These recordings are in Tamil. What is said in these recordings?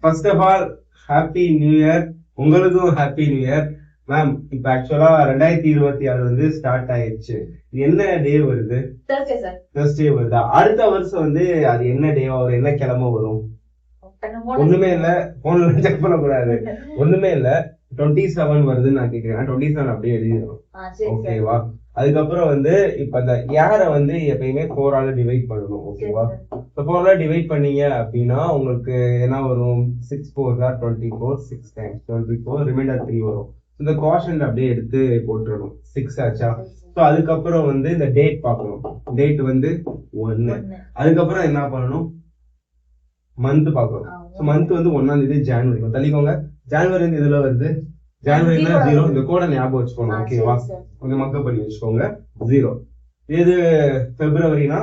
First of all happy new year. உங்களுக்கும் ஹாப்பி நியூ இயர் மேம். இப்ப ஆக்சுவலா 2026 வந்து ஸ்டார்ட் ஆயிடுச்சு. என்ன டே வருது? Thursday வருதா? அடுத்த வருஷம் வந்து அது என்ன டே வரும், என்ன கிழமை வரும்? ஒண்ணுமே இல்ல, போன்ல செக் பண்ண கூடாது. ஒண்ணுமே இல்ல, 27 வருதுன்னு நான் கேக்குறேன். 27 அப்படியே எழுதிடும். ஓகேவா? அதுக்கப்புறம் வந்து இப்ப இந்த ஏர வந்து எப்பயுமே 4 ஆல டிவைட் பண்ணணும். ஓகேவா? 4 ஆல டிவைட் பண்ணீங்க அப்படின்னா உங்களுக்கு என்ன வரும்? 6 4 24, 6 times 24, ரிமைண்டர் 3 வரும். இந்த கோஷன்ட் அப்படியே எடுத்து போட்டுறணும். 6 ஆச்சா? ஸோ அதுக்கப்புறம் வந்து இந்த டேட் பார்க்கணும். டேட் வந்து 1. அதுக்கப்புறம் என்ன பண்ணணும்? மந்த் பார்க்கணும். ஸோ மந்த் வந்து 1ஆம் தேதி ஜான்வரி. தள்ளிக்கோங்க. ஜான்வரி வந்து இதுல வருது. ஜான்வரினா 0. இந்த கோடை ஞாபகம் வச்சுக்கோங்க. ஓகேவா? கொஞ்சம் மக்கப் பண்ணி வச்சுக்கோங்க. 0. இது பிப்ரவரினா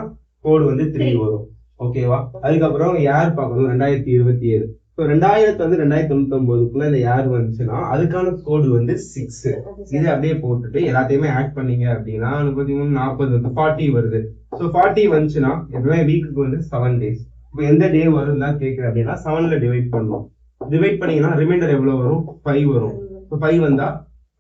கோடு வந்து 3 வரும். ஓகேவா? அதுக்கப்புறம் யார் பார்க்கணும்? 2027. ஸோ 2000 வந்து 2099 இந்த யார் வந்துச்சுன்னா அதுக்கான கோடு வந்து 6. இது அப்படியே போட்டுட்டு எல்லாத்தையுமே ஆட் பண்ணீங்க அப்படின்னா 33 40 வந்து 40 வருது. ஸோ 40 வந்துச்சுன்னா எப்பவுமே வீக்குக்கு வந்து 7 டேஸ். இப்போ எந்த டே வரும் தான் கேட்குறேன் அப்படின்னா 7ல டிவைட் பண்ணுவோம். டிவைட் பண்ணீங்கன்னா ரிமைண்டர் எவ்வளவு வரும்? 5 வரும். இப்போ 5 வந்தா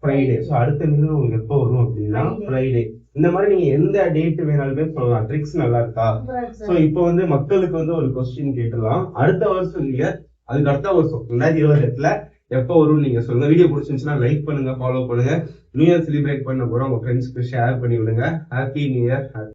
ஃப்ரைடே. ஸோ அடுத்த நியூ உங்களுக்கு எப்போ வரும் அப்படின்னா ஃப்ரைடே. இந்த மாதிரி நீங்க எந்த டேட் வேணாலுமே சொல்லலாம். ட்ரிக்ஸ் நல்லா இருக்கா? ஸோ இப்போ வந்து மக்களுக்கு வந்து ஒரு கொஸ்டின் கேட்டலாம். அடுத்த வருஷம் நீங்க அதுக்கு அடுத்த வருஷம் 2028ல எப்போ வரும் நீங்க சொல்லுங்க. வீடியோ பிடிச்சிருந்துச்சுன்னா லைக் பண்ணுங்க, ஃபாலோ பண்ணுங்க. நியூ இயர் செலிப்ரேட் பண்ண போறோம் உங்க ஃப்ரெண்ட்ஸ்க்கு ஷேர் பண்ணி விடுங்க. Happy new year.